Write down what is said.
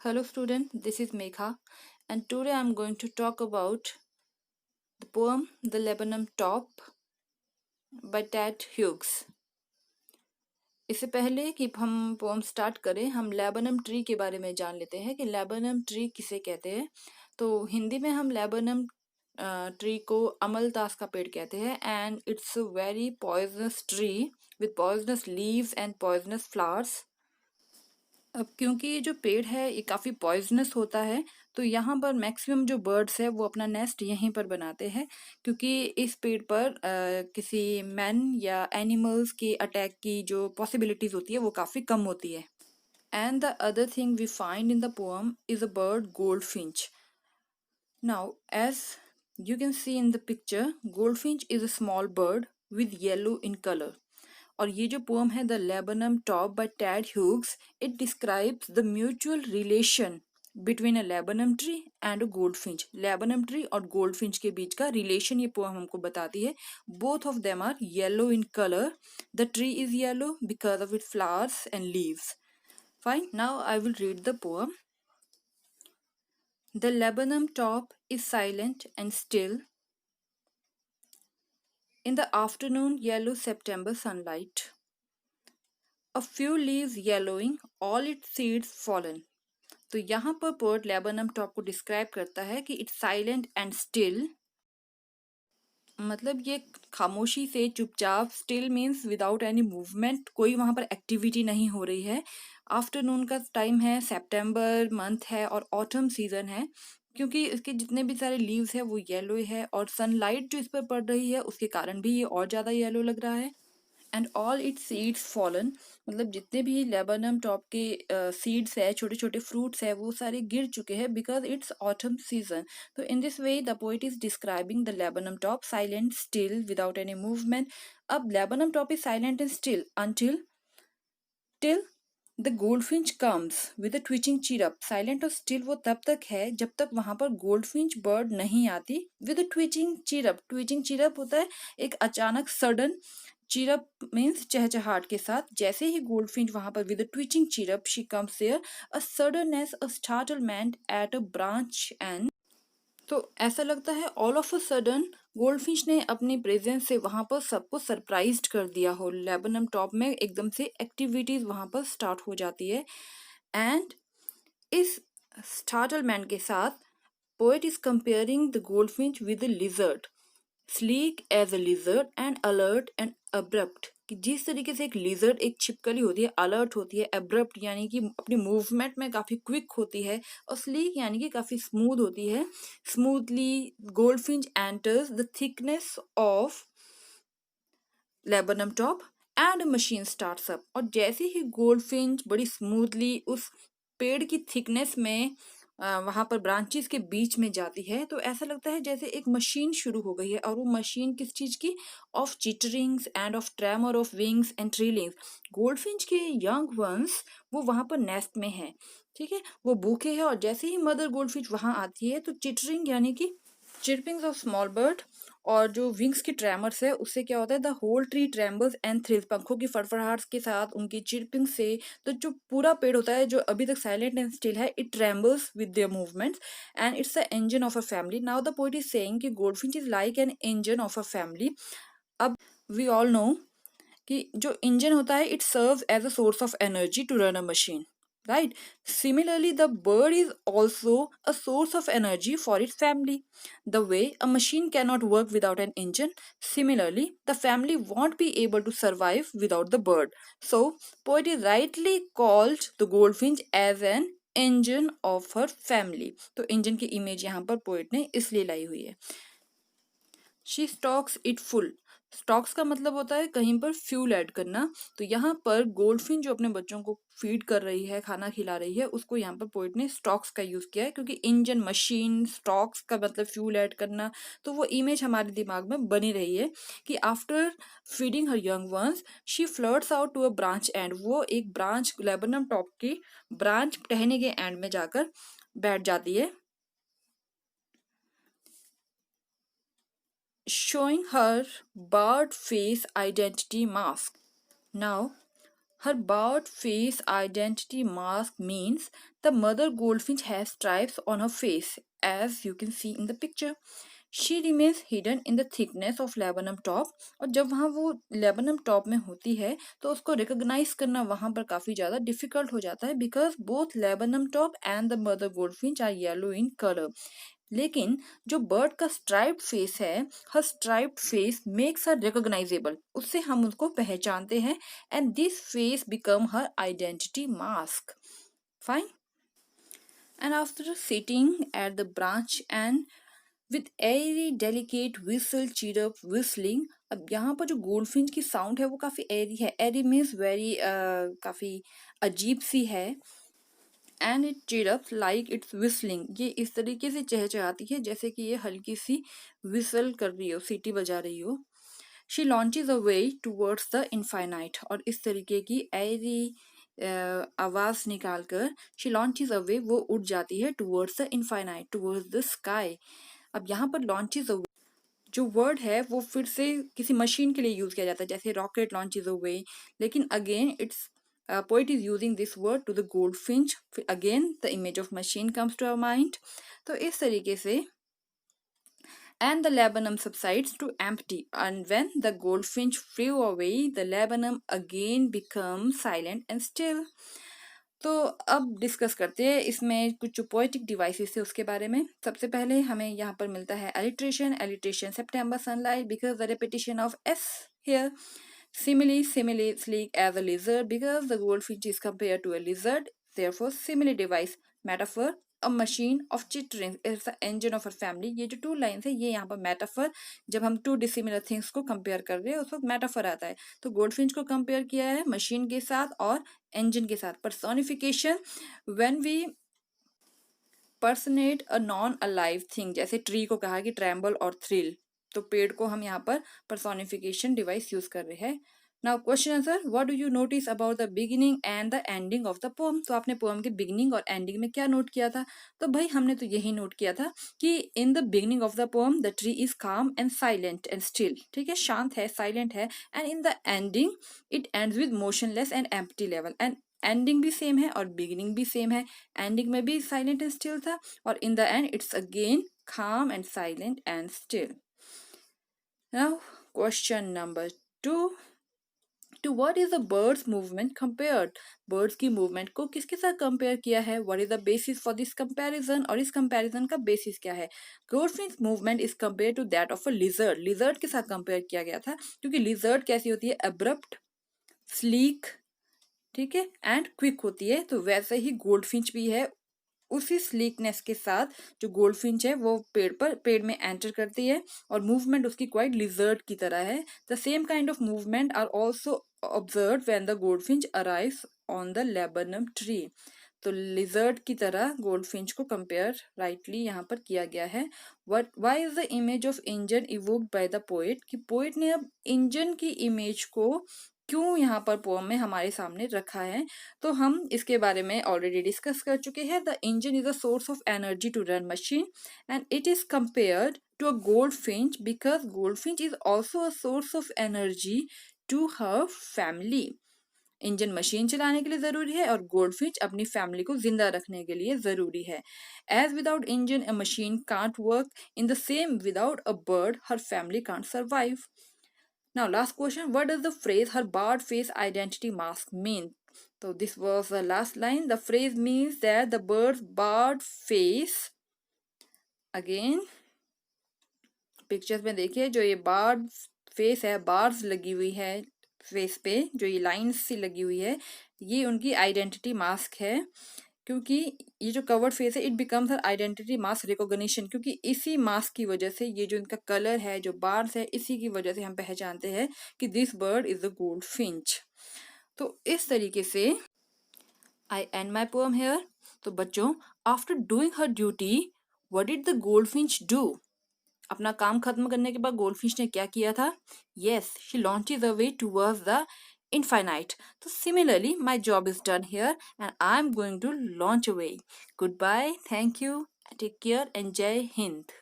Hello student, this is Megha and today I'm going to talk about the poem The Lebanon Top by Ted Hughes. इससे पहले कि हम pome start करें हम laburnum tree के बारे में जान लेते हैं कि लेबनम ट्री किसे कहते हैं। तो हिंदी में हम लेबनम ट्री को अमलतास का पेड़ कहते हैं and it's a very poisonous tree with poisonous leaves and poisonous flowers. अब क्योंकि ये जो पेड़ है ये काफ़ी पॉइजनस होता है तो यहाँ पर मैक्सिमम जो बर्ड्स है वो अपना नेस्ट यहीं पर बनाते हैं क्योंकि इस पेड़ पर किसी मैन या एनिमल्स के अटैक की जो पॉसिबिलिटीज होती है वो काफ़ी कम होती है। And the other thing we find in the poem is a bird goldfinch. Now as you can see in the picture, goldfinch is a small bird with yellow in color. और ये जो पोम है the laburnum top by Ted Hughes, it describes the mutual relation between a laburnum tree and a goldfinch. Laburnum tree और goldfinch के बीच का relation ये poem हमको बताती है। Both of them are yellow in colour. The tree is yellow because of it flowers and leaves. Fine, now I will read the poem. The Lebanon top is silent and still in the afternoon yellow September sunlight. A few leaves yellowing, all its seeds fallen. तो यहाँ पर port laburnum top को describe करता है कि it's silent and still, मतलब ये खामोशी से चुपचाप, still means without any movement, कोई वहाँ पर एक्टिविटी नहीं हो रही है। आफ्टरनून का टाइम है, सितंबर मंथ है और ऑटम सीजन है क्योंकि इसके जितने भी सारे लीव्स है वो येलो है और सनलाइट जो इस पर पड़ रही है उसके कारण भी ये और ज़्यादा येलो लग रहा है। And all it's seeds fallen, मतलब जितने भी लेबनम टॉप के सीड्स है, छोटे छोटे फ्रूट्स है, वो सारे गिर चुके हैं बिकॉज इट्स ऑटम सीजन। तो in this way the poet is describing the laburnum top silent still without any movement. अब laburnum top is silent and still until till the goldfinch comes with a twitching chirrup. Silent और still वो तब तक है जब तक वहां पर गोल्डफिंच बर्ड नहीं आती विद अ ट्विचिंग चीरअप। ट्विचिंग चीरअप होता है एक अचानक सडन, चीरअप मीन्स चहचहाट के साथ। जैसे ही गोल्डफिंच वहां पर with a twitching chirrup she comes there, a suddenness, a startlement at a branch end. तो ऐसा लगता है all of a sudden goldfish ने अपनी प्रेजेंस से वहां पर सबको सरप्राइज्ड कर दिया हो। लेबनम टॉप में एकदम से एक्टिविटीज वहां पर स्टार्ट हो जाती है एंड इस स्टार्टलमेंट के साथ poet is comparing the goldfinch with the lizard, sleek as a lizard and alert and abrupt. कि जिस तरीके से एक लिजर्ड एक छिपकली होती है, अलर्ट होती है, अब्रप्ट यानी कि अपनी मूवमेंट में काफी क्विक होती है, और स्लीक यानी कि काफी स्मूथ होती है। Smoothly goldfinch enters the thickness of laburnum top and machine starts up. और जैसे ही गोल्डफिंच बड़ी स्मूथली उस पेड़ की थिकनेस में वहां पर ब्रांचेस के बीच में जाती है तो ऐसा लगता है जैसे एक मशीन शुरू हो गई है। और वो मशीन किस चीज की? Of चिटरिंग्स end of tremor of wings and trillings. Goldfinch के यंग वंस वो वहां पर नेस्ट में है, ठीक है, वो भूखे है, और जैसे ही मदर गोल्डफिंच वहां आती है तो चिटरिंग यानी कि चिरपिंग्स ऑफ स्मॉल बर्ड और जो विंग्स की ट्रेमर्स है उससे क्या होता है, the whole tree trembles and thrills. पंखों की फड़फड़ाहट के साथ उनकी चिरपिंग से तो जो पूरा पेड़ होता है जो अभी तक साइलेंट एंड स्टिल है, it trembles with there movements and it's the engine of a family. Now the poet is saying कि goldfinch is like an engine of a family. अब वी ऑल नो कि जो engine होता है it serves as a source of energy to run a machine, right? Similarly, the bird is also a source of energy for its family. The way a machine cannot work without an engine, similarly the family won't be able to survive without the bird. So poet is rightly called the goldfinch as an engine of her family. तो engine की image यहाँ पर poet ने इसलिए लाई हुई है। She stocks it full. Stocks का मतलब होता है कहीं पर फ्यूल ऐड करना। तो यहाँ पर गोल्डफिन जो अपने बच्चों को फीड कर रही है, खाना खिला रही है, उसको यहाँ पर पोइट ने स्टॉक्स का यूज किया है क्योंकि इंजन, मशीन, स्टॉक्स का मतलब फ्यूल ऐड करना। तो वो इमेज हमारे दिमाग में बनी रही है कि after feeding her young ones she flirts out to a branch end. वो एक ब्रांच, लेबनम टॉप की ब्रांच टहने के एंड में जाकर बैठ जाती है, showing her bird face identity mask. Now, Her bird face identity mask means the mother goldfinch has stripes on her face, as you can see in the picture. She remains hidden in the thickness of laburnum top. और जब वहाँ वो laburnum top में होती है तो उसको recognize करना वहाँ पर काफ़ी ज़्यादा difficult हो जाता है because both laburnum top and the mother goldfinch are yellow in color. लेकिन जो बर्ड का स्ट्राइप्ड फेस है, her striped face makes her recognisable, उससे हम उसको पहचानते हैं and this face become her identity mask. Fine. And after sitting at the branch and with eerie delicate whistle chirrup whistling. अब यहाँ पर जो गोल्डफिंच की साउंड है वो काफ़ी एरी है. एरी मीन्स वेरी काफ़ी अजीब सी है. And it chirps like it's whistling. ये इस तरीके से चहचहाती है जैसे कि ये हल्की सी विसल कर रही हो, सीटी बजा रही हो. She launches away towards the infinite. और इस तरीके की ऐरी आवाज निकालकर शी लॉन्चेज अवे, वो उड़ जाती है towards the infinite, towards the sky. अब यहाँ पर लॉन्चेज अवे जो वर्ड है वो फिर से किसी मशीन के लिए यूज किया जाता है, जैसे रॉकेट लॉन्चेज अवे. लेकिन again it's poet is using this word to the goldfinch. Again the image of machine comes to our mind. तो इस तरीके से and the laburnum subsides to empty, and when the goldfinch flew away the laburnum again becomes silent and still. तो अब discuss करते हैं इसमें कुछ जो पोएटिक डिवाइसेस थे उसके बारे में. सबसे पहले हमें यहाँ पर मिलता है alliteration September sunlight because the repetition of s here. Simile sleek as a lizard because the goldfinch is compared to a lizard. Therefore, simile device. Metaphor, a machine of chittering is the engine of our family. ये जो two lines है ये यहाँ पर metaphor, जब हम to dissimilar things को compare कर रहे हैं उस वक्त मेटाफर आता है. तो गोल्डफिंच को कंपेयर किया है मशीन के साथ और engine के साथ. Personification, when we personate a non alive thing, जैसे ट्री को कहा कि ट्रैम्बल और थ्रिल, तो पेड़ को हम यहाँ पर पर्सोनिफिकेशन डिवाइस यूज कर रहे हैं. Now question answer, what do you notice about the beginning and the ending of the pome. तो आपने पोम के बिगिनिंग और एंडिंग में क्या नोट किया था. तो भाई हमने तो यही नोट किया था कि in the beginning of the pome the tree is काम एंड साइलेंट एंड स्टिल. ठीक है, शांत है, साइलेंट है. And in the ending it ends with motionless and empty level. And ending भी सेम है और बिगिनिंग भी सेम है. एंडिंग में भी साइलेंट एंड स्टिल था और in the end it's again calm and silent and still. Now question number 2, to what is the bird's movement compared. birds की movement को किसके साथ compare किया है. what is the basis for this comparison, और इस comparison का basis क्या है. goldfinch movement is compared to that of a lizard. lizard के साथ compare किया गया था क्योंकि lizard कैसी होती है, abrupt, sleek, ठीक है, एंड क्विक होती है. तो वैसे ही गोल्डफिंच भी है, उसी स्लीकनेस के साथ जो गोल्डफिंच है वो पेड़ में एंटर करती है और मूवमेंट उसकी क्वाइट लिजर्ड की तरह है. The same kind of movement are also observe when the goldfinch arrives on the laburnum tree. तो लिजर्ड की तरह गोल्डफिंच को कंपेयर राइटली यहाँ पर किया गया है. Why is the image of engine evoked by the poet, कि पोएट ने अब इंजन की इमेज को क्यों यहाँ पर पोएम में हमारे सामने रखा है. तो हम इसके बारे में ऑलरेडी डिस्कस कर चुके हैं. The engine is a source of energy to run machine and it is compared to a goldfinch because goldfinch is also a source of energy to her family. Engine machine चलाने के लिए जरूरी है और goldfinch अपनी family को जिंदा रखने के लिए जरूरी है. As without engine a machine can't work, in the same without a bird her family can't survive. Now, last question, what does the phrase her barred face identity mask mean? So this was the last line. The phrase means that the bird's barred face, again pictures में देखिए जो ये board face है, bars लगी हुई है face पे, जो ये लाइन्स सी लगी हुई है, ये उनकी आइडेंटिटी मास्क है. क्योंकि ये जो कवर्ड फेस है it becomes her identity mask recognition, क्योंकि इसी मास्क की वजह से ये जो इनका कलर है, जो बार्स है, इसी की वजह से हम पहचानते हैं कि this bird is a goldfinch. तो इस तरीके से आई एंड माई पोएम हेयर. तो बच्चों, after doing her duty what did the goldfinch do. अपना काम खत्म करने के बाद गोल्डफिश ने क्या किया था. Yes, she launches away towards the infinite. So similarly, my job is done here and I'm going to launch away. Goodbye, thank you, take care and Jai Hind.